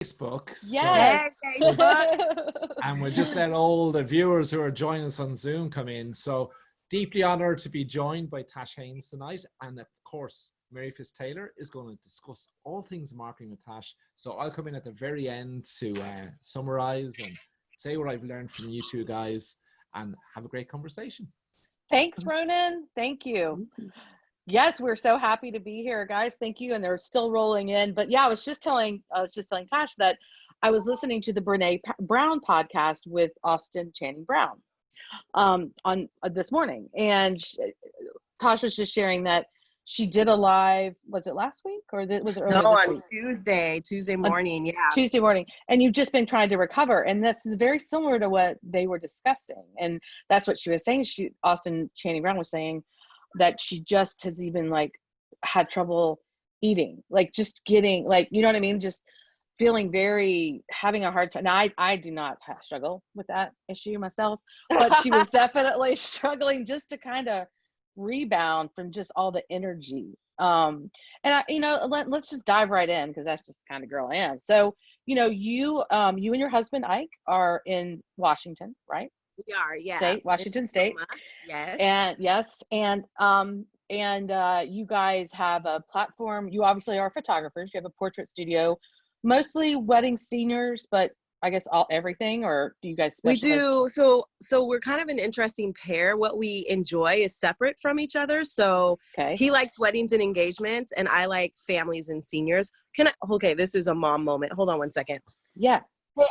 Facebook. Yes. So, and we'll just let all the viewers who are joining us on Zoom come in. So deeply honored to be joined by Tash Haynes tonight. And of course, Mary Fisk-Taylor is going to discuss all things marketing with Tash. So I'll come in at the very end to summarize and say what I've learned from you two guys and have a great conversation. Thanks, Ronan. Thank you. Yes, we're so happy to be here, guys. Thank you. And they're still rolling in. But yeah, I was just telling Tash that I was listening to the Brene Brown podcast with Austin Channing Brown on this morning. And Tosh was just sharing that she did a live, was it last week or was it earlier this week? Tuesday morning. Yeah. Tuesday morning. And you've just been trying to recover. And this is very similar to what they were discussing. And that's what she was saying. Austin Channing Brown was saying that she just has even like had trouble eating, like just getting like, you know what I mean? Just feeling having a hard time. Now, I do not struggle with that issue myself, but she was definitely struggling just to kind of rebound from just all the energy. And let's just dive right in because that's just the kind of girl I am. So, you and your husband Ike are in Washington, right? We are, yeah. State, Washington State. Yes. And you guys have a platform. You obviously are photographers. You have a portrait studio, mostly wedding seniors, but I guess everything, or do you guys specialize? We do. So we're kind of an interesting pair. What we enjoy is separate from each other. So He likes weddings and engagements, and I like families and seniors. Okay, this is a mom moment. Hold on one second. Yeah. Hey,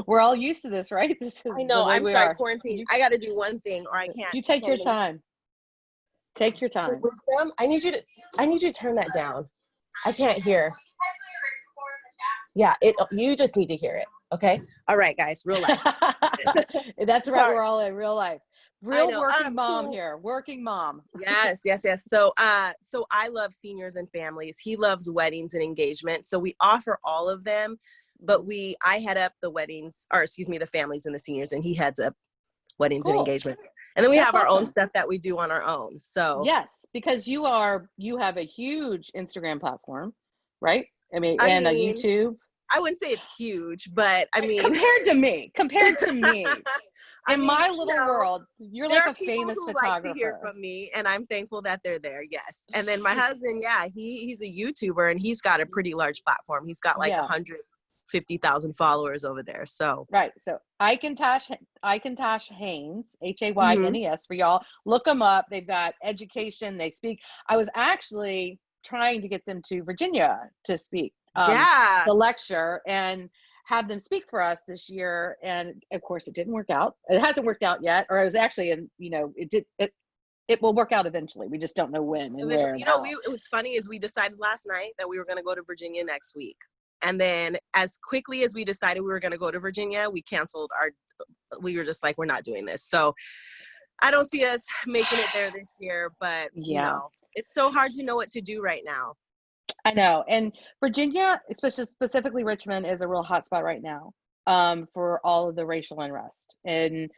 we're all used to this, right? I know. I'm sorry, quarantine. I got to do one thing, or I can't. You take your time. Take your time. Wisdom, I need you to turn that down. I can't hear. Yeah, you just need to hear it. Okay. All right, guys. Real life. That's right. We're all in real life. Working mom here. Working mom. Yes. So I love seniors and families. He loves weddings and engagements. So we offer all of them, but I head up the families and the seniors, and he heads up weddings and engagements. And then we have our own stuff that we do on our own. So yes, because you have a huge Instagram platform, right? I mean, a YouTube. I wouldn't say it's huge, but I mean, compared to me, in my little world, you're like a famous photographer. Like to hear from me, and I'm thankful that they're there. Yes, and then my husband, he's a YouTuber, and he's got a pretty large platform. He's got like 150,000 followers over there. So right, so I can Tash Haynes, Haynes for y'all. Look them up. They've got education. They speak. I was actually trying to get them to Virginia to speak. To lecture and have them speak for us this year, and of course it didn't work out. It hasn't worked out yet, or it was actually it will work out eventually. We just don't know when and where. What's funny is we decided last night that we were going to go to Virginia next week, and then as quickly as we decided we were going to go to Virginia, we canceled we were just like, we're not doing this. So I don't see us making it there this year, but it's so hard to know what to do right now. I know. And Virginia, especially specifically Richmond, is a real hot spot right now for all of the racial unrest. And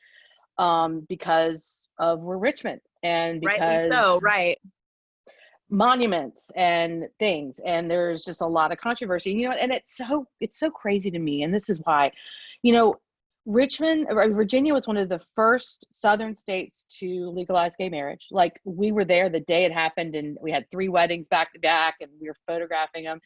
because we're Richmond, and because monuments and things, and there's just a lot of controversy, and it's so crazy to me. And this is why, Virginia was one of the first Southern states to legalize gay marriage. Like, we were there the day it happened, and we had 3 weddings back to back, and we were photographing them.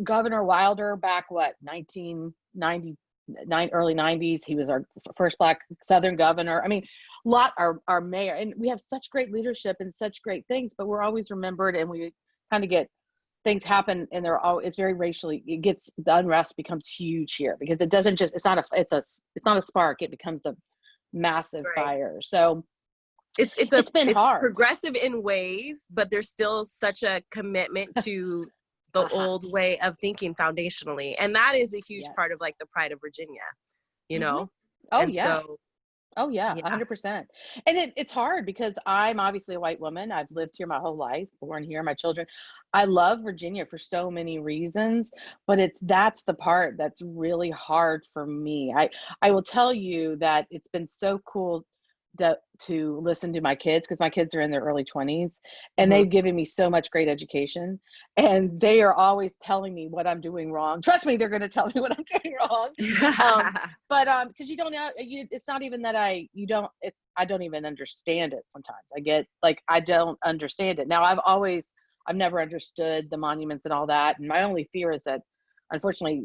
Governor Wilder back, 1999, early 90s, he was our first Black Southern governor. I mean, our mayor, and we have such great leadership and such great things, but we're always remembered, and we kind of get things happen, and it's very racially, the unrest becomes huge here, because it doesn't just, it's not a spark, it becomes a massive fire. So it's been hard. Progressive in ways, but there's still such a commitment to the old way of thinking foundationally. And that is a huge part of like the pride of Virginia, Oh, yeah. 100%. And it's hard because I'm obviously a white woman. I've lived here my whole life, born here, my children. I love Virginia for so many reasons, but that's the part that's really hard for me. I will tell you that it's been so cool to listen to my kids, because my kids are in their early 20s, and Mhm. they've given me so much great education, and they are always telling me what I'm doing wrong. Trust me, they're going to tell me what I'm doing wrong. But because you don't know, it's not even that I don't even understand it. Sometimes I get like, I don't understand it. Now I've never understood the monuments and all that, and my only fear is that, unfortunately,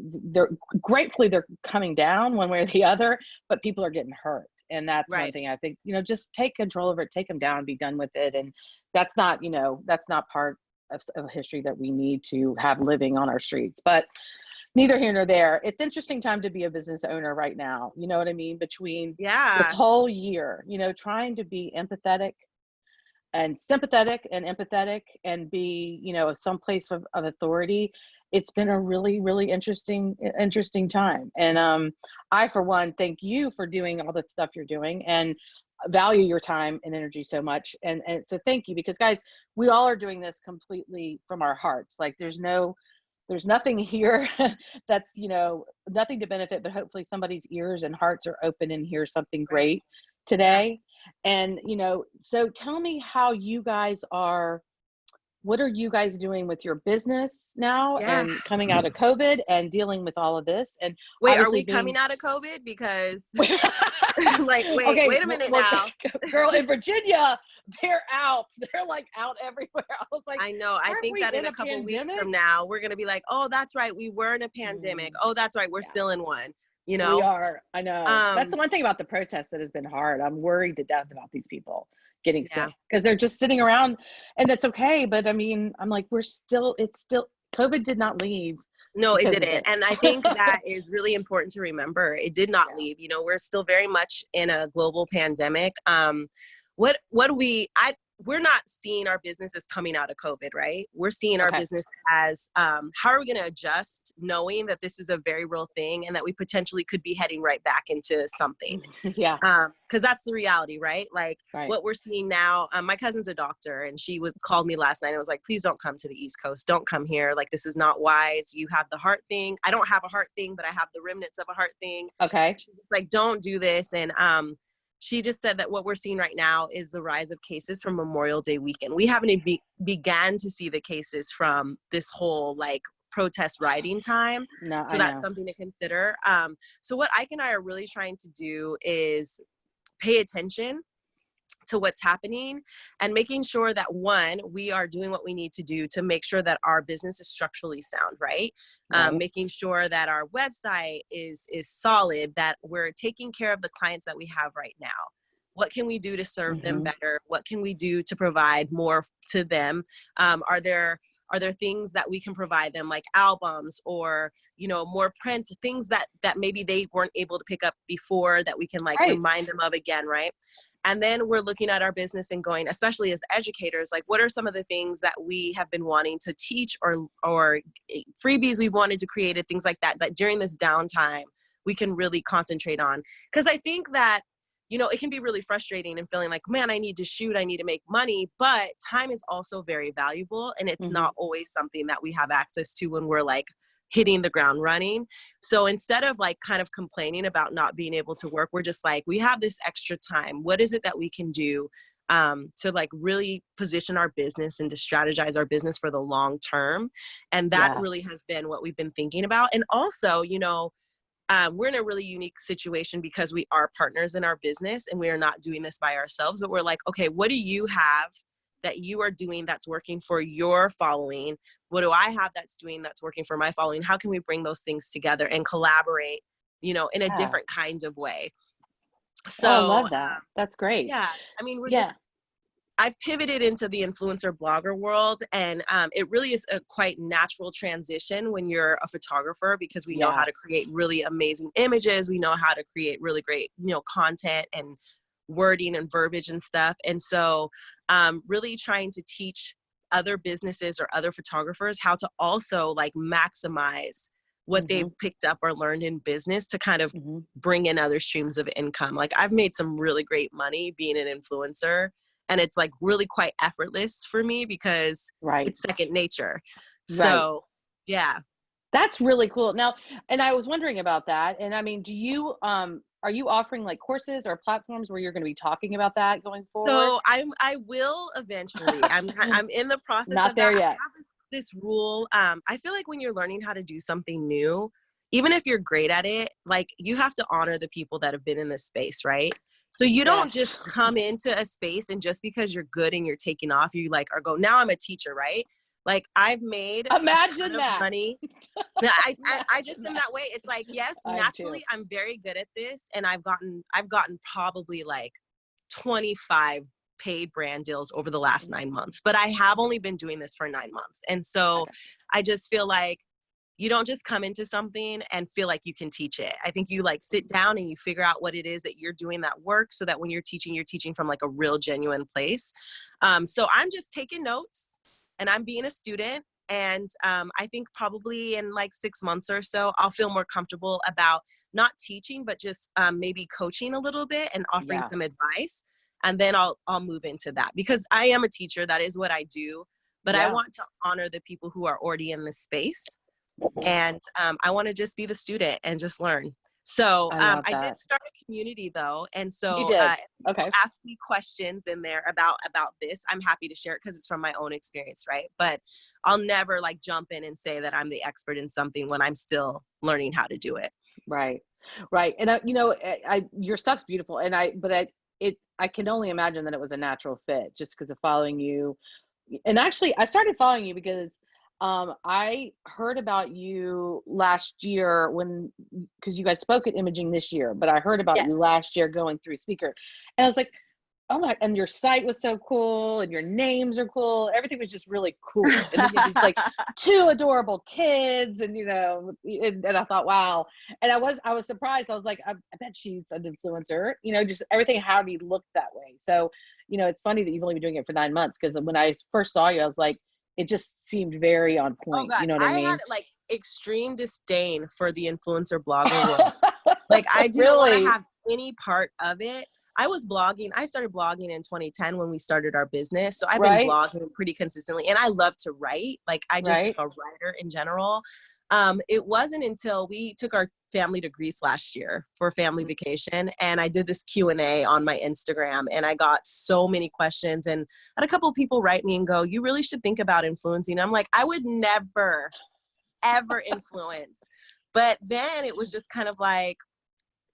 gratefully they're coming down one way or the other, but people are getting hurt. And that's one Right. thing I think, just take control over it, take them down, be done with it. And that's not part of history that we need to have living on our streets. But neither here nor there. It's interesting time to be a business owner right now. You know what I mean? Between this Yeah. whole year, trying to be empathetic and sympathetic and empathetic and be, some place of authority. It's been a really, really interesting time. And I, for one, thank you for doing all the stuff you're doing, and value your time and energy so much. And so thank you, because guys, we all are doing this completely from our hearts. Like there's nothing here that's, nothing to benefit, but hopefully somebody's ears and hearts are open and hear something great today. And, so tell me how you guys are. What are you guys doing with your business now, Yeah. and coming out of COVID and dealing with all of this? And Wait, are obviously we coming out of COVID? Because like, okay, wait a minute now. girl, in Virginia, they're out. They're like out everywhere. I was like, I know. I think we that in in a a couple weeks pandemic? from now, we're going to be like, oh, that's right. We were in a pandemic. Oh, that's right. We're still in one, We are. I know. That's the one thing about the protest that has been hard. I'm worried to death about these people getting sick, because they're just sitting around, and it's okay. But I mean, I'm like, COVID did not leave. No, it because of didn't. And I think that is really important to remember. It did not leave. We're still very much in a global pandemic. We're not seeing our business as coming out of COVID, right? We're seeing our business as, how are we going to adjust, knowing that this is a very real thing and that we potentially could be heading right back into something. Yeah. Because that's the reality, right? Like what we're seeing now, my cousin's a doctor, and she called me last night and was like, please don't come to the East Coast. Don't come here. Like, this is not wise. You have the heart thing. I don't have a heart thing, but I have the remnants of a heart thing. Okay. She was like, don't do this. And, she just said that what we're seeing right now is the rise of cases from Memorial Day weekend. We haven't even began to see the cases from this whole like protest rioting time. No, so that's something to consider. So what Ike and I are really trying to do is pay attention to what's happening and making sure that, one, we are doing what we need to do to make sure that our business is structurally sound, right? Making sure that our website is solid, that we're taking care of the clients that we have right now. What can we do to serve them better? What can we do to provide more to them? Are there things that we can provide them, like albums or, more prints, things that maybe they weren't able to pick up before, that we can remind them of again, right? And then we're looking at our business and going, especially as educators, like what are some of the things that we have been wanting to teach or freebies we've wanted to create, and things like that during this downtime we can really concentrate on. Because I think that, it can be really frustrating and feeling like, man, I need to shoot, I need to make money, but time is also very valuable, and it's not always something that we have access to when we're like hitting the ground running. So instead of like kind of complaining about not being able to work, we're just like, we have this extra time. What is it that we can do to like really position our business and to strategize our business for the long term? And that really has been what we've been thinking about. And also, we're in a really unique situation because we are partners in our business and we are not doing this by ourselves, but we're like, okay, what do you have that you are doing that's working for your following? What do I have that's working for my following? How can we bring those things together and collaborate, in a different kinds of way? So I love that. That's great. Yeah. I mean, I've pivoted into the influencer blogger world, and it really is a quite natural transition when you're a photographer, because we know how to create really amazing images. We know how to create really great, content and wording and verbiage and stuff. And so really trying to teach other businesses or other photographers how to also like maximize what they've picked up or learned in business to kind of bring in other streams of income. Like I've made some really great money being an influencer, and it's like really quite effortless for me because it's second nature. So yeah. That's really cool. Now, and I was wondering about that. And I mean, do you, are you offering like courses or platforms where you're going to be talking about that going forward? So I will eventually. I'm in the process Not of there that. yet. I have this rule. I feel like when you're learning how to do something new, even if you're great at it, like you have to honor the people that have been in this space, right? So you don't just come into a space and just because you're good and you're taking off, you like are go, now I'm a teacher, right? Like I've made a ton of money. I just am that way. It's like, yes, naturally I'm very good at this, and I've gotten probably like 25 paid brand deals over the last 9 months, but I have only been doing this for 9 months. And so I just feel like you don't just come into something and feel like you can teach it. I think you like sit down and you figure out what it is that you're doing that works, so that when you're teaching from like a real genuine place. So I'm just taking notes and I'm being a student. And I think probably in like 6 months or so, I'll feel more comfortable about not teaching, but just maybe coaching a little bit and offering some advice. And then I'll move into that, because I am a teacher. That is what I do. But I want to honor the people who are already in this space. And I want to just be the student and just learn. So I did start a community though. And so people ask me questions in there about this. I'm happy to share it because it's from my own experience, right? But I'll never like jump in and say that I'm the expert in something when I'm still learning how to do it. Right. And you know, your stuff's beautiful. And I can only imagine that it was a natural fit just because of following you. And actually I started following you because I heard about you last year because you guys spoke at Imaging this year, but I heard about you last year going through speaker, and I was like, oh my, and your site was so cool and your names are cool. Everything was just really cool. And then it's like 2 adorable kids and, you know, and I thought, wow. And I was surprised. I was like, I bet she's an influencer, you know, just everything, how he looked that way. So, you know, it's funny that you've only been doing it for 9 months. Cause when I first saw you, I was like, it just seemed very on point. Oh God, you know what I mean? I had like extreme disdain for the influencer blogger world. Like I didn't want to have any part of it. I was blogging. I started blogging in 2010 when we started our business. So I've been blogging pretty consistently, and I love to write. Like I just am a writer in general. It wasn't until we took our family to Greece last year for family vacation, and I did this Q&A on my Instagram, and I got so many questions, and I had a couple of people write me and go, you really should think about influencing. I'm like, I would never, ever influence. But then it was just kind of like,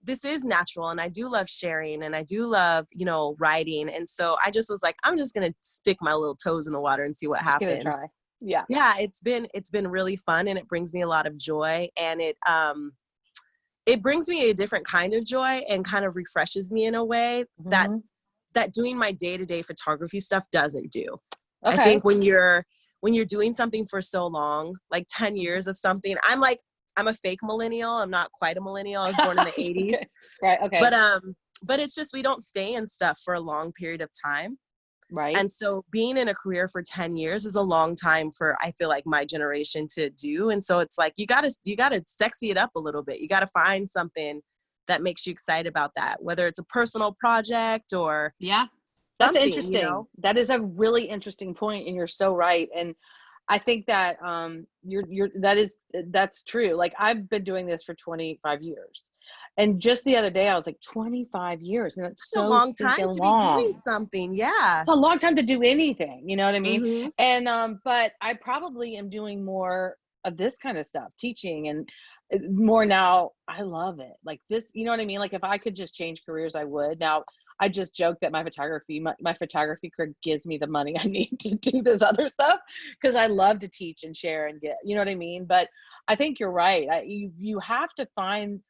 this is natural, and I do love sharing, and I do love, you know, writing. And so I just was like, I'm just going to stick my little toes in the water and see what happens. Give it a try. Yeah, it's been really fun, and it brings me a lot of joy, and it brings me a different kind of joy and kind of refreshes me in a way that doing my day-to-day photography stuff doesn't do. I think when you're doing something for so long, like 10 years of something, I'm a fake millennial. I'm not quite a millennial. I was born in the 80s. Right. Okay. But it's just, we don't stay in stuff for a long period of time. Right. And so being in a career for 10 years is a long time for, I feel like, my generation to do. And so it's like, you gotta sexy it up a little bit. You gotta find something that makes you excited about that, whether it's a personal project or that's interesting. You know? That is a really interesting point, and you're so right. And I think that that's true. Like I've been doing this for 25 years. And just the other day I was like, 25 years. And that's so a long time to long. be doing something. Yeah. It's a long time to do anything, you know what I mean? Mm-hmm. And but I probably am doing more of this kind of stuff, teaching, and more now. I love it. Like this, you know what I mean? Like if I could just change careers, I would. Now I just joke that my photography career gives me the money I need to do this other stuff, because I love to teach and share and get, you know what I mean? But I think you're right. You have to find,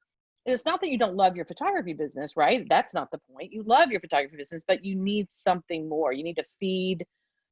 it's not that you don't love your photography business, right? That's not the point. You love your photography business, but you need something more. You need to feed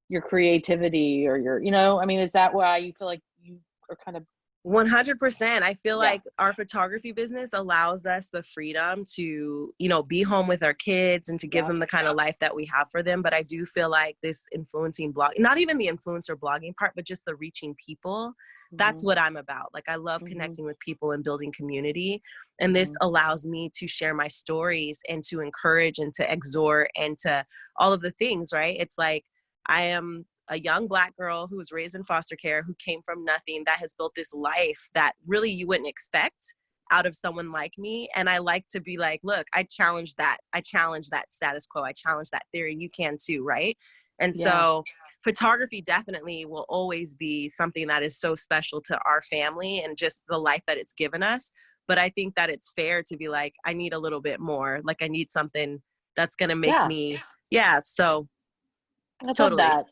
your creativity or your, you know, I mean, is that why you feel like you are kind of 100%. I feel like our photography business allows us the freedom to, you know, be home with our kids and to give them the kind of life that we have for them. But I do feel like this influencing blog, not even the influencer blogging part, but just the reaching people. That's what I'm about. Like I love connecting with people and building community. And this allows me to share my stories and to encourage and to exhort and to all of the things, right? It's like, I am a young Black girl who was raised in foster care, who came from nothing, that has built this life that really you wouldn't expect out of someone like me. And I like to be like, look, I challenge that status quo. I challenge that theory. You can too, right? And so photography definitely will always be something that is so special to our family and just the life that it's given us. But I think that it's fair to be like, I need a little bit more. Like I need something that's going to make me, so I love totally. that.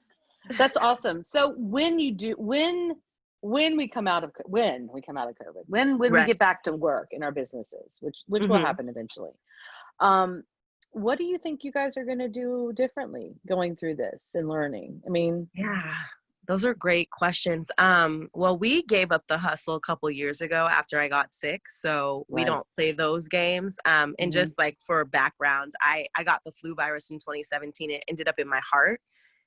That's awesome. So when we come out of COVID, when we get back to work in our businesses, which will happen eventually, what do you think you guys are going to do differently going through this and learning? I mean, those are great questions. Well, we gave up the hustle a couple years ago after I got sick, so we don't play those games. And just like for background, I got the flu virus in 2017. It ended up in my heart,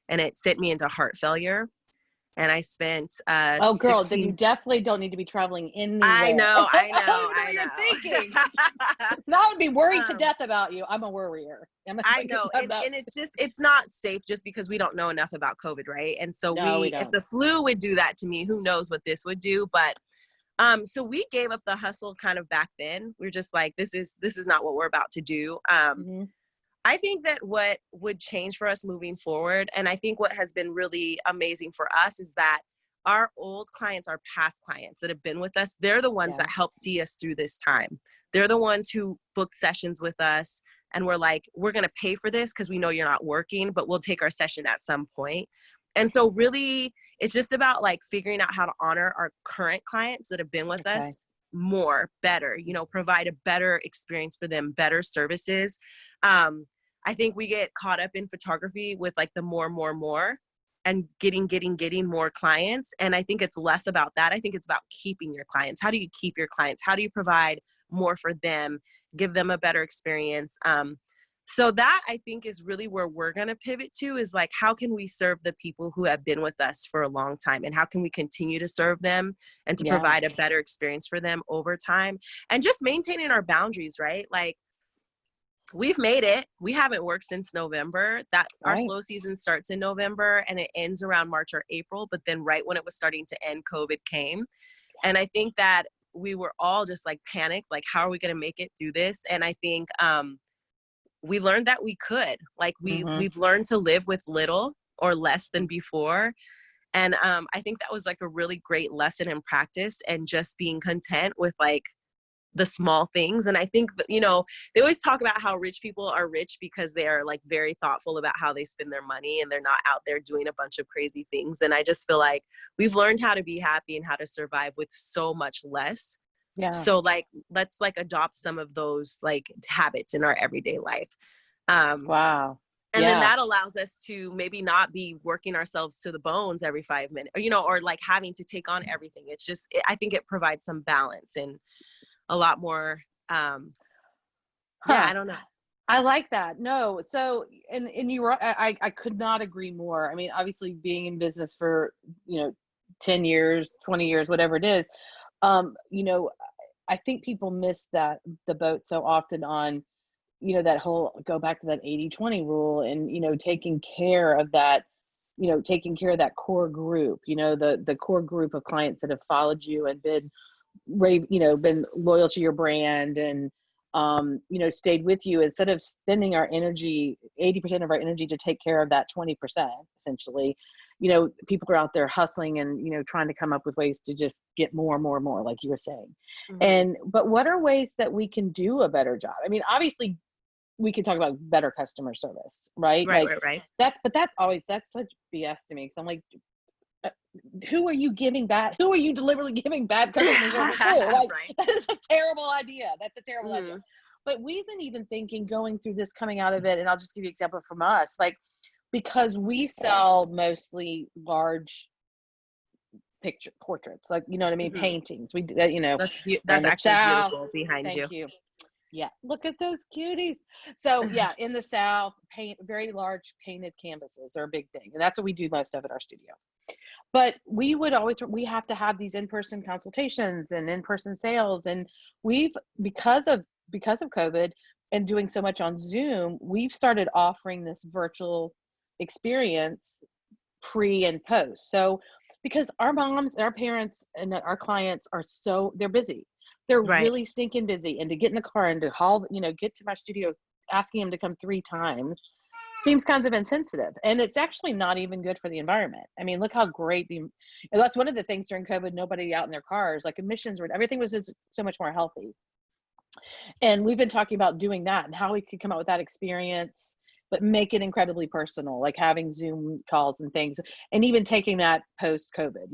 and it sent me into heart failure. And I spent oh girl, then you definitely don't need to be traveling anywhere. I know. I know what you're thinking. I would be worried to death about you. I'm a worrier. I know. And it's not safe just because we don't know enough about COVID, right? And so if the flu would do that to me, who knows what this would do. But so we gave up the hustle kind of back then. We were just like, this is not what we're about to do. I think that what would change for us moving forward, and I think what has been really amazing for us, is that our old clients, our past clients that have been with us, they're the ones that help see us through this time. They're the ones who book sessions with us, and we're like, we're going to pay for this because we know you're not working, but we'll take our session at some point. And so really, it's just about like figuring out how to honor our current clients that have been with us better, provide a better experience for them, better services. I think we get caught up in photography with like the more and getting more clients. And I think it's less about that. I think it's about keeping your clients. How do you keep your clients? How do you provide more for them, give them a better experience? So that I think is really where we're going to pivot to, is like, how can we serve the people who have been with us for a long time, and how can we continue to serve them and to provide a better experience for them over time, and just maintaining our boundaries, right? Like, we've made it. We haven't worked since November. Our slow season starts in November and it ends around March or April. But then right when it was starting to end, COVID came. And I think that we were all just like panicked, like, how are we going to make it through this? And I think we learned that we could. Like, we've learned to live with little or less than before. And I think that was like a really great lesson in practice, and just being content with like the small things. And I think, they always talk about how rich people are rich because they are like very thoughtful about how they spend their money, and they're not out there doing a bunch of crazy things. And I just feel like we've learned how to be happy and how to survive with so much less. So like, let's like adopt some of those like habits in our everyday life. And then that allows us to maybe not be working ourselves to the bones every 5 minutes, or like having to take on everything. It's just, I think it provides some balance and a lot more. I don't know. I like that. No. So, and you're right. I could not agree more. I mean, obviously being in business for, 10 years, 20 years, whatever it is, I think people miss the boat so often on, that whole, go back to that 80-20 rule, and, taking care of that core group, the core group of clients that have followed you and been loyal to your brand, and stayed with you, instead of spending our energy, 80% of our energy, to take care of that 20%, essentially. People are out there hustling and trying to come up with ways to just get more, like you were saying. But what are ways that we can do a better job? I mean, obviously we can talk about better customer service, right? Right. That's such BS to me, because I'm like, who are you giving bad? Who are you deliberately giving bad customer service to? Like, that is a terrible idea. That's a terrible idea. But we've been even thinking, going through this, coming out of it, and I'll just give you an example from us, like, because we sell mostly large picture portraits, like, you know what I mean? Paintings. We, that's actually beautiful behind you. Thank you. Yeah, look at those cuties. So yeah, in the South, very large painted canvases are a big thing, and that's what we do most of at our studio. But we have to have these in-person consultations and in-person sales, and because of COVID and doing so much on Zoom, we've started offering this virtual experience pre and post. So because our moms, our parents, and our clients they're busy. They're Right. really stinking busy, and to get in the car and to haul, get to my studio, asking them to come 3 times seems kind of insensitive. And it's actually not even good for the environment. I mean, look how great and that's one of the things during COVID, nobody out in their cars, like emissions were, everything was just so much more healthy. And we've been talking about doing that and how we could come out with that experience, but make it incredibly personal, like having Zoom calls and things, and even taking that post COVID,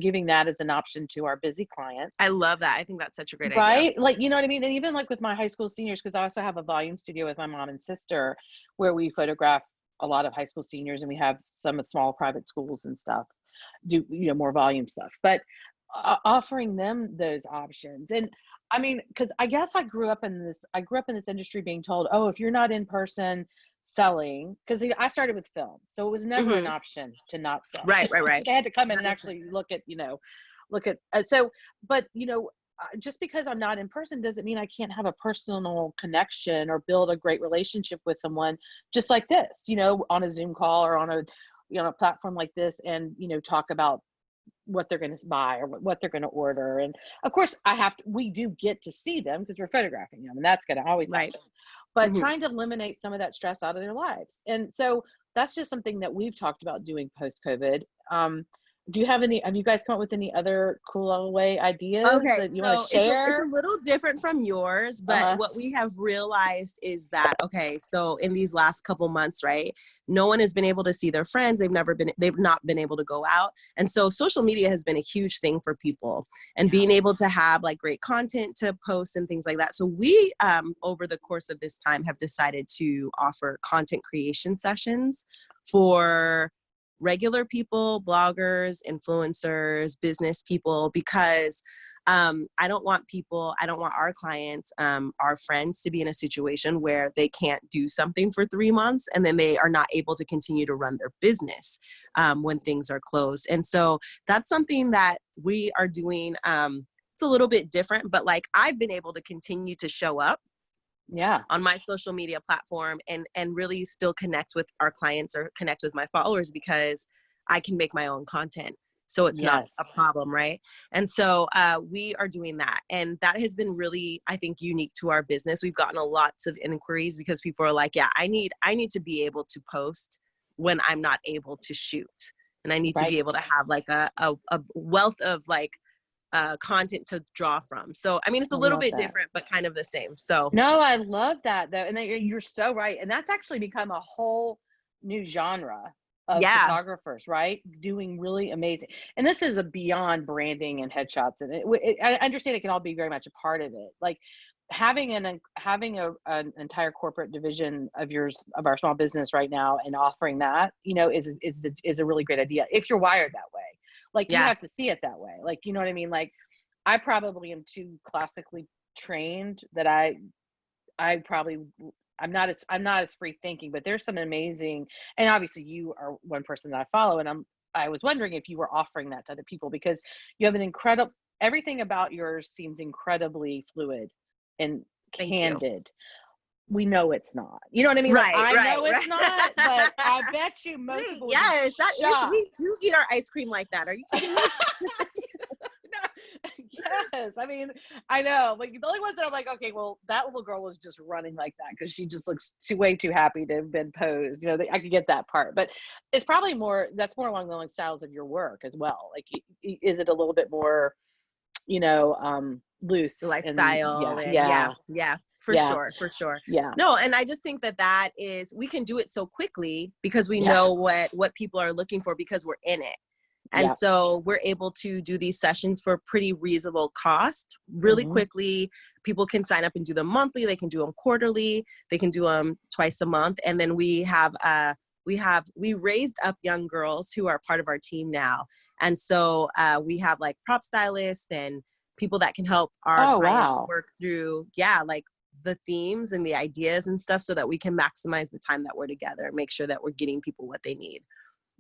giving that as an option to our busy clients. I love that. I think that's such a great idea. Right? Like, you know what I mean? And even like with my high school seniors, because I also have a volume studio with my mom and sister where we photograph a lot of high school seniors, and we have some small private schools and stuff do, more volume stuff, but offering them those options. And I mean, because I guess I grew up in this industry being told, oh, if you're not in person selling, because I started with film, so it was never an option to not sell. Right. They had to come in and actually look at so, but just because I'm not in person doesn't mean I can't have a personal connection or build a great relationship with someone just like this, on a Zoom call or on a platform like this, and talk about what they're going to buy or what they're going to order. And of course we do get to see them because we're photographing them, and that's going to always happen. But trying to eliminate some of that stress out of their lives. And so that's just something that we've talked about doing post-COVID. Have you guys come up with any other cool way ideas that you want to share? It's a little different from yours, but what we have realized is that, so in these last couple months, right, no one has been able to see their friends. They've not been able to go out. And so social media has been a huge thing for people, and being able to have like great content to post and things like that. So we, over the course of this time, have decided to offer content creation sessions for regular people, bloggers, influencers, business people, because I don't want our clients, our friends, to be in a situation where they can't do something for 3 months and then they are not able to continue to run their business when things are closed. And so that's something that we are doing. It's a little bit different, but like I've been able to continue to show up on my social media platform and really still connect with our clients or connect with my followers because I can make my own content. So it's not a problem, right? And so we are doing that. And that has been really, I think, unique to our business. We've gotten lots of inquiries because people are like, yeah, I need to be able to post when I'm not able to shoot. And I need to be able to have like a wealth of like content to draw from. So, I mean, it's a little bit different, but kind of the same. So no, I love that though. And you're so right. And that's actually become a whole new genre of photographers, right? Doing really amazing. And this is a beyond branding and headshots. And I understand it can all be very much a part of it. Like having an entire corporate division of our small business right now and offering that, is a really great idea if you're wired that way. Like you have to see it that way. Like, you know what I mean? Like I probably am too classically trained that I'm not as free thinking, but there's some amazing, and obviously you are one person that I follow, and I was wondering if you were offering that to other people because you have everything about yours seems incredibly fluid and candid. We know it's not. You know what I mean? Right, like, I know it's not, but I bet you most people would be shocked. We do eat our ice cream like that. Are you kidding me? Yes. I mean, I know. Like the only ones that I'm like, okay, well, that little girl was just running like that because she just looks way too happy to have been posed. I could get that part, but it's probably that's more along the styles of your work as well. Like, is it a little bit more, loose lifestyle? For sure. Yeah. No, and I just think that is, we can do it so quickly because we know what people are looking for because we're in it. And so we're able to do these sessions for pretty reasonable cost really quickly. People can sign up and do them monthly. They can do them quarterly. They can do them twice a month. And then we raised up young girls who are part of our team now. And so we have like prop stylists and people that can help our clients work through, like the themes and the ideas and stuff so that we can maximize the time that we're together and make sure that we're getting people what they need.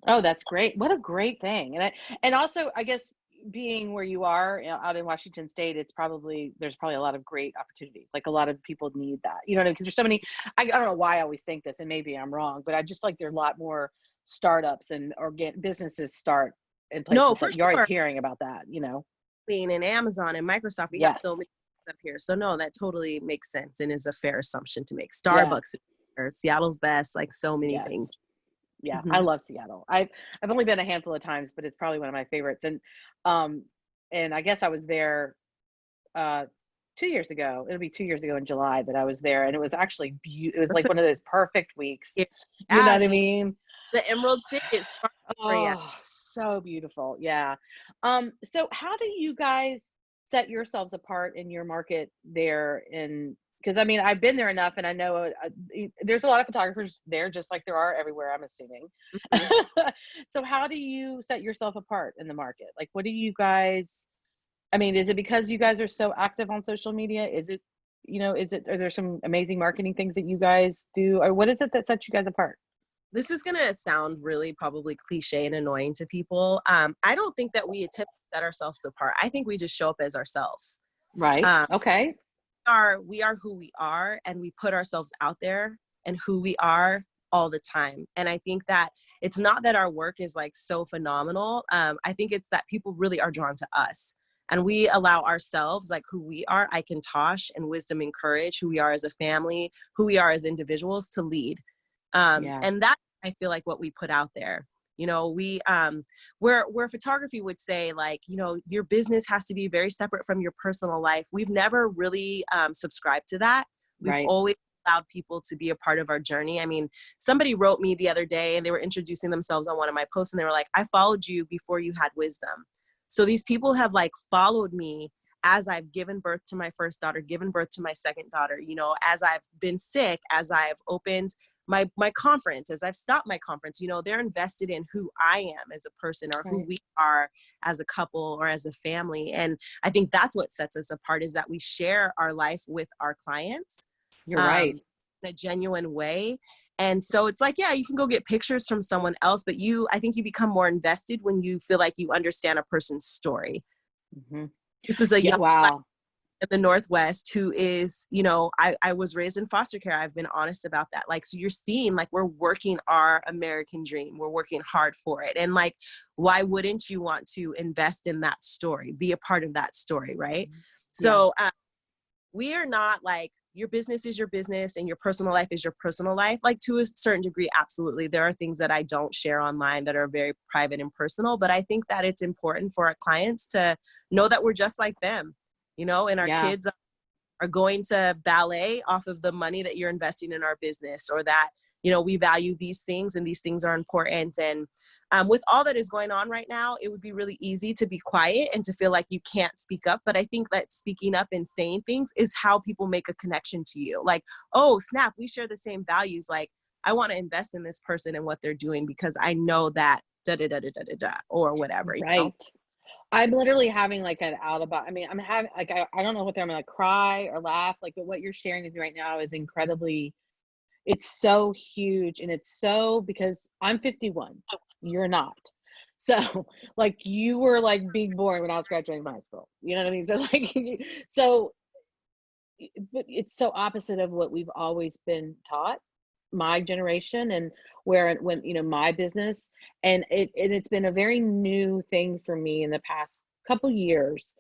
Oh, that's great. What a great thing. And also, I guess being where you are out in Washington State, there's probably a lot of great opportunities. Like a lot of people need that, because there's so many, I don't know why I always think this, and maybe I'm wrong, but I just like there's a lot more startups and organic businesses start in places. No, for you're sure. always hearing about that, and Amazon and Microsoft, we have so many up here. So no, that totally makes sense and is a fair assumption to make. Starbucks or Seattle's best, like so many things. Yeah, I love Seattle. I've only been a handful of times, but it's probably one of my favorites. And I guess I was there 2 years ago. It'll be 2 years ago in July that I was there, and it was actually it was like one of those perfect weeks. You know what I mean? The Emerald City. It's so beautiful. Yeah. So how do you guys set yourselves apart in your market there? Because I mean, I've been there enough, and I know there's a lot of photographers there, just like there are everywhere, I'm assuming. So how do you set yourself apart in the market? Like, what do you guys, I mean, is it because you guys are so active on social media? Is it, are there some amazing marketing things that you guys do? Or what is it that sets you guys apart? This is going to sound really probably cliche and annoying to people. I don't think that we attempt to set ourselves apart. I think we just show up as ourselves. Right. Okay. We are who we are, and we put ourselves out there and who we are all the time. And I think that it's not that our work is like so phenomenal. I think it's that people really are drawn to us, and we allow ourselves, like who we are, I Can Tosh and Wisdom and Courage, who we are as a family, who we are as individuals, to lead. And that, I feel like, what we put out there. We where photography would say, like, your business has to be very separate from your personal life. We've never really subscribed to that. We've always allowed people to be a part of our journey. I mean, somebody wrote me the other day, and they were introducing themselves on one of my posts, and they were like, I followed you before you had wisdom. So these people have like followed me as I've given birth to my first daughter, given birth to my second daughter, as I've been sick, as I've opened my conference, as I've stopped my conference. They're invested in who I am as a person, or who we are as a couple or as a family. And I think that's what sets us apart, is that we share our life with our clients. You're right. In a genuine way. And so it's like, yeah, you can go get pictures from someone else, but I think you become more invested when you feel like you understand a person's story. This is a young in the Northwest who is, I was raised in foster care. I've been honest about that. Like, so you're seeing, like, we're working our American dream. We're working hard for it. And like, why wouldn't you want to invest in that story, be a part of that story, right? So we are not like, your business is your business and your personal life is your personal life. Like, to a certain degree, absolutely. There are things that I don't share online that are very private and personal, but I think that it's important for our clients to know that we're just like them, and our kids are going to ballet off of the money that you're investing in our business, or that, we value these things and these things are important. And with all that is going on right now, it would be really easy to be quiet and to feel like you can't speak up. But I think that speaking up and saying things is how people make a connection to you. Like, oh, snap, we share the same values. Like, I want to invest in this person and what they're doing because I know that or whatever. Right. I'm literally having like an out of body. I mean, I'm having like, I don't know what I'm going to cry or laugh. Like, what you're sharing with me right now is incredibly, it's so huge. And it's so, because I'm 51, you're not. So like, you were like being born when I was graduating from high school, you know what I mean? So like, but it's so opposite of what we've always been taught, my generation, and when my business, and it's been a very new thing for me in the past couple years,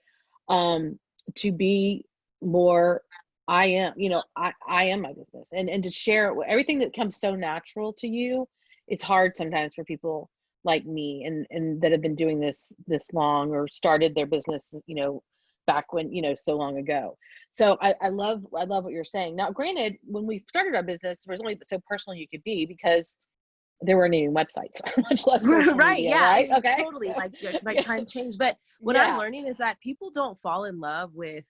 to be more, I am my business, and to share everything that comes so natural to you. It's hard sometimes for people like me and that have been doing this long, or started their business back when so long ago. So I love what you're saying. Now, granted, when we started our business, it was only so personal you could be, because there weren't any websites, much less social media, right? I mean, okay, totally. Like time changed. But what I'm learning is that people don't fall in love with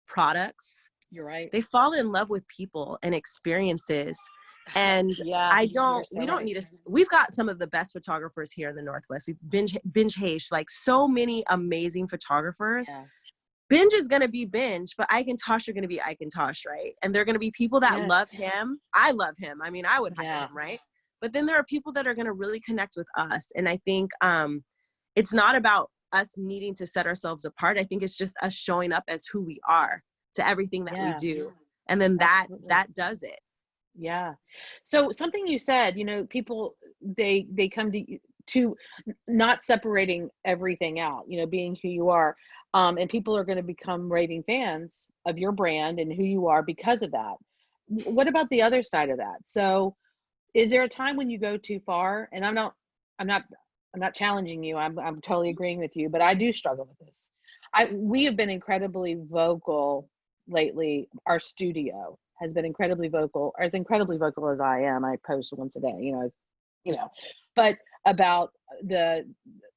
products. You're right. They fall in love with people and experiences. And we don't need we've got some of the best photographers here in the Northwest. Binge Hayes, like so many amazing photographers. Yeah. Binge is going to be Binge, but I Can Tosh are going to be I Can Tosh, right? And they're going to be people that love him. I love him. I mean, I would hire him, right? But then there are people that are going to really connect with us. And I think it's not about us needing to set ourselves apart. I think it's just us showing up as who we are to everything that we do. And then that does it. Yeah. So something you said, people, they come to not separating everything out, being who you are. And people are going to become raving fans of your brand and who you are because of that. What about the other side of that? So is there a time when you go too far? And I'm not challenging you. I'm totally agreeing with you, but I do struggle with this. We have been incredibly vocal lately. Our studio has been incredibly vocal, or as incredibly vocal as I am. I post once a day, but about the,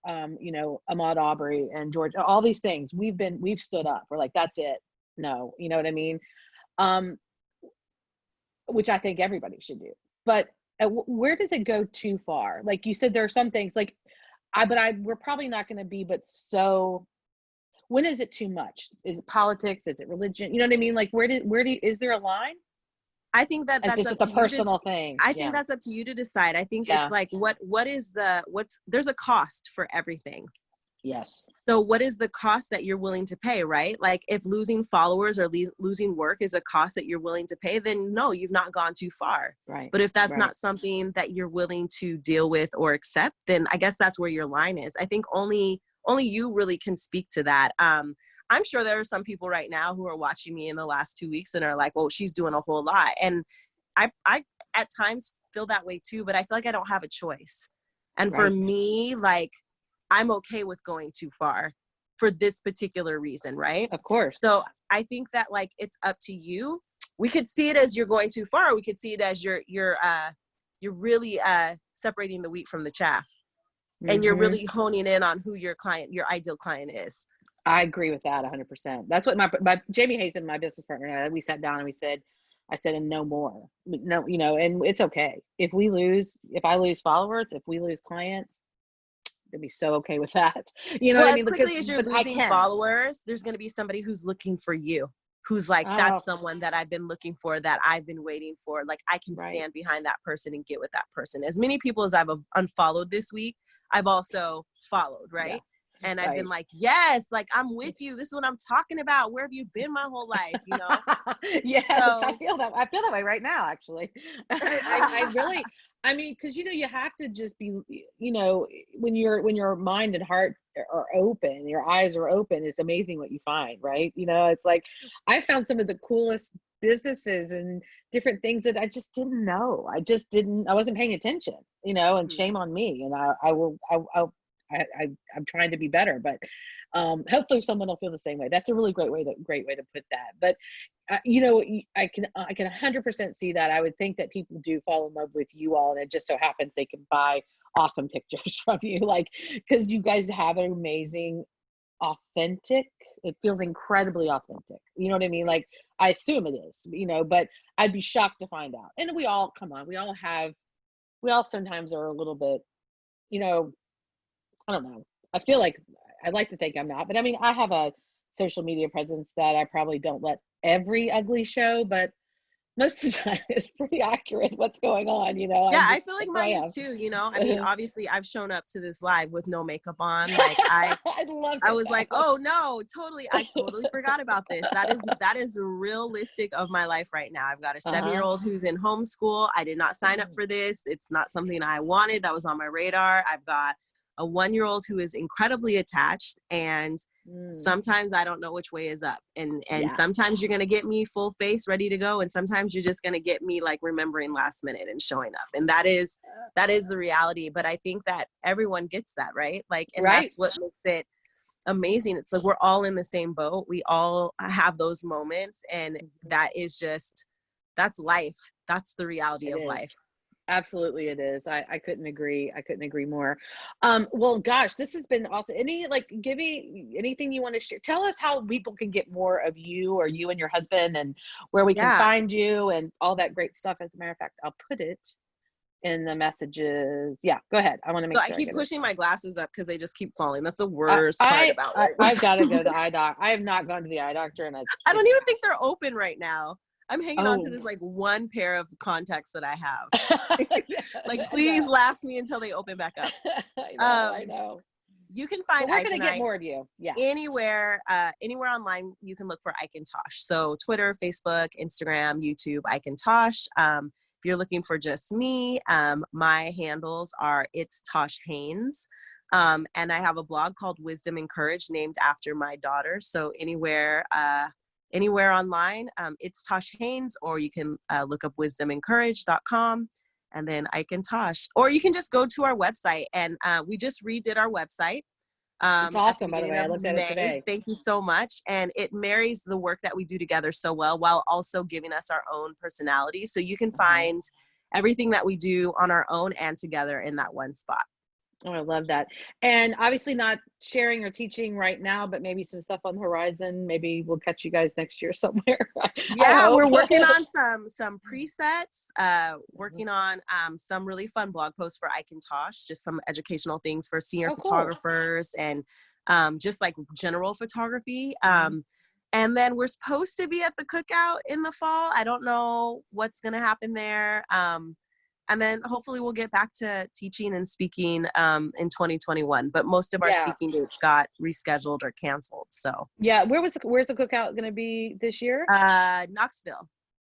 Ahmaud Arbery and George, all these things we've stood up. We're like, that's it. No, you know what I mean? Which I think everybody should do. But where does it go too far? Like you said, there are some things like, we're probably not going to be, but so when is it too much? Is it politics? Is it religion? You know what I mean? Like is there a line? I think that It's that's just up a to personal you thing. I think that's up to you to decide. I think Yeah. it's like, there's a cost for everything. Yes. So what is the cost that you're willing to pay, right? Like if losing followers or losing work is a cost that you're willing to pay, then no, you've not gone too far. Right. But if that's Right. not something that you're willing to deal with or accept, then I guess that's where your line is. I think only you really can speak to that. I'm sure there are some people right now who are watching me in the last 2 weeks and are like, well, she's doing a whole lot. And I at times feel that way too, but I feel like I don't have a choice. And for Right. me, like, I'm okay with going too far for this particular reason, right? Of course. So I think that like it's up to you. We could see it as you're going too far. We could see it as you're really separating the wheat from the chaff, and you're really honing in on who your ideal client is. I agree with that 100%. That's what my Jamie Hazen, my business partner, and I, we sat down and I said, and no more, no, and it's okay if I lose followers, if we lose clients. I'd be so okay with that. You know what I mean? As quickly as you're losing followers, there's going to be somebody who's looking for you, who's like, that's someone that I've been looking for, that I've been waiting for. Like, I can stand behind that person and get with that person. As many people as I've unfollowed this week, I've also followed, right? Yeah. And I've been like, yes, like, I'm with you. This is what I'm talking about. Where have you been my whole life? Yes, so, I feel that way right now, actually. I really, because you have to just be, when your mind and heart are open, your eyes are open, it's amazing what you find, right? It's like I found some of the coolest businesses and different things that I just didn't know. I wasn't paying attention, and shame on me. And I'm trying to be better, but hopefully someone will feel the same way. That's a really great way to put that. But I can 100% see that. I would think that people do fall in love with you all, and it just so happens they can buy awesome pictures from you, like, because you guys have an amazing, authentic. It feels incredibly authentic. You know what I mean? Like, I assume it is. But I'd be shocked to find out. And we all sometimes are a little bit, I don't know. I feel like I'd like to think I'm not, but I have a social media presence that I probably don't let every ugly show, but most of the time it's pretty accurate what's going on, Yeah, I feel like mine is too, obviously I've shown up to this live with no makeup on. Like I was like, oh no, I totally forgot about this. That is realistic of my life right now. I've got a 7-year-old who's in homeschool. I did not sign up for this. It's not something I wanted. That was on my radar. I've got a 1-year-old who is incredibly attached, and sometimes I don't know which way is up, and sometimes you're going to get me full face ready to go, and sometimes you're just going to get me like remembering last minute and showing up, and that is the reality. But I think that everyone gets that, right? Like, and that's what makes it amazing. It's like we're all in the same boat. We all have those moments, and that's life. That's the reality of life. Absolutely, it is. I couldn't agree. More. Well, gosh, this has been awesome. Give me anything you want to share. Tell us how people can get more of you, or you and your husband, and where we can find you and all that great stuff. As a matter of fact, I'll put it in the messages. Yeah, go ahead. I want to make sure. I keep pushing my glasses up because they just keep falling. That's the worst part about it. I've got to go to the eye doctor. I have not gone to the eye doctor, and I don't even think they're open right now. I'm hanging on to this like one pair of contacts that I have. Like, please last me until they open back up. I know. You can find we're going to get more of you. Yeah. Anywhere online, you can look for Ike and Tosh. So Twitter, Facebook, Instagram, YouTube, Ike and Tosh. If you're looking for just me, my handles are It's Tosh Hanes. And I have a blog called Wisdom and Courage named after my daughter. So anywhere online, it's Tosh Hanes, or you can look up wisdomandcourage.com, and then I can Tosh. Or you can just go to our website, and we just redid our website. It's awesome, by the way. I looked at it today. Thank you so much. And it marries the work that we do together so well, while also giving us our own personality. So you can find everything that we do on our own and together in that one spot. Oh, I love that. And obviously not sharing or teaching right now, but maybe some stuff on the horizon. Maybe we'll catch you guys next year somewhere. Yeah, we're working on some presets, working on some really fun blog posts for I Can Tosh, just some educational things for senior photographers and just like general photography. And then we're supposed to be at the cookout in the fall. I don't know what's going to happen there. And then hopefully we'll get back to teaching and speaking in 2021. But most of our speaking dates got rescheduled or canceled. So yeah, where's the cookout going to be this year? Knoxville,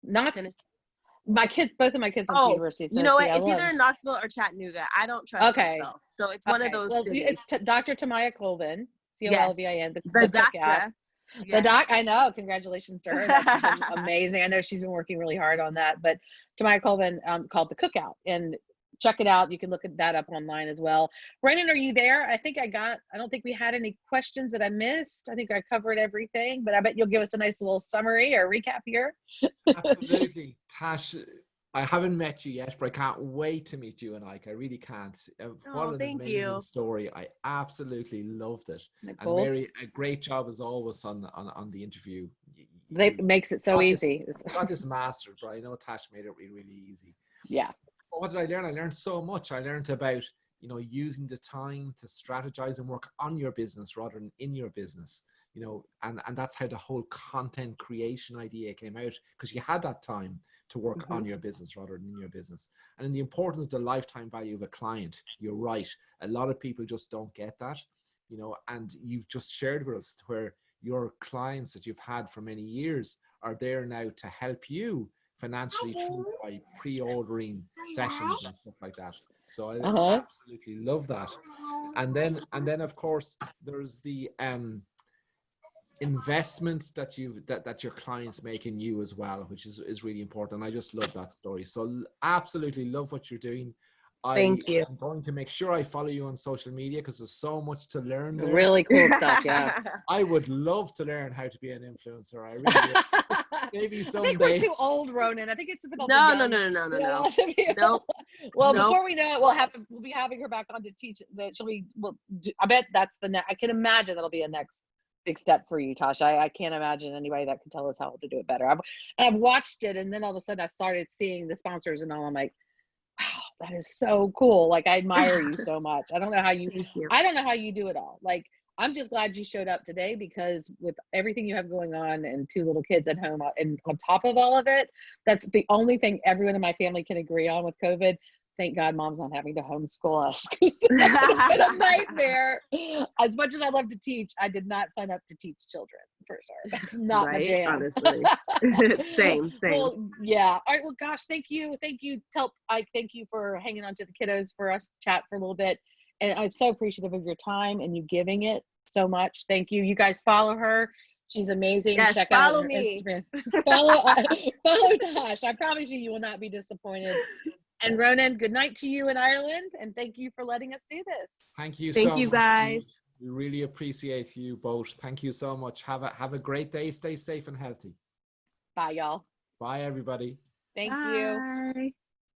Tennessee. Both of my kids went to university. You know what? It's either Knoxville or Chattanooga. I don't trust myself. So it's one of those cities. It's Dr. Tamaya Colvin, Colvin, the doctor. The doc, I know. Congratulations to her. That's been amazing. I know she's been working really hard on that. But Tamaya Colvin called the Cookout, and check it out. You can look at that up online as well. Brennan, are you there? I don't think we had any questions that I missed. I think I covered everything, but I bet you'll give us a nice little summary or recap here. Absolutely. Tash, I haven't met you yet, but I can't wait to meet you and Ike. I really can't. What an amazing story. I absolutely loved it. And Mary, a great job as always on the interview. It makes it so easy. I got this mastered, but I know Tash made it really, really easy. Yeah. What did I learn? I learned so much. I learned about, using the time to strategize and work on your business rather than in your business. And that's how the whole content creation idea came out, because you had that time to work on your business rather than in your business. And then the importance of the lifetime value of a client. You're right. A lot of people just don't get that, and you've just shared with us where your clients that you've had for many years are there now to help you financially by pre-ordering sessions and stuff like that. So I absolutely love that. And then of course there's the investment that your clients make in you as well, which is really important. I just love that story. So absolutely love what you're doing. Thank you. I'm going to make sure I follow you on social media because there's so much to learn there. Really cool stuff, yeah. I would love to learn how to be an influencer. I really would. Maybe someday. I think we're too old, Ronan. I think it's no. Nope. Well, before we know it, we'll be having her back on to teach. I bet that's I can imagine that'll be a next big step for you, Tosh. I can't imagine anybody that can tell us how to do it better. I've watched it, and then all of a sudden I started seeing the sponsors and all. I'm like, wow, that is so cool. Like, I admire you so much. I don't know how you do it all. Like, I'm just glad you showed up today, because with everything you have going on and 2 little kids at home, and on top of all of it, that's the only thing everyone in my family can agree on with COVID. Thank God mom's not having to homeschool us. It's been a nightmare. As much as I love to teach, I did not sign up to teach children, for sure. That's not my jam. Honestly. Same. Well, yeah. All right. Well, gosh, thank you. Thank you. Thank you for hanging on to the kiddos for us to chat for a little bit. And I'm so appreciative of your time and you giving it so much. Thank you. You guys follow her. She's amazing. Yes, check follow out her me. Instagram. follow Tosh. I promise you will not be disappointed. And Ronan, good night to you in Ireland, and thank you for letting us do this. Thank you. Thank you, guys. We really appreciate you both. Thank you so much. Have a great day. Stay safe and healthy. Bye, y'all. Bye, everybody. Thank you.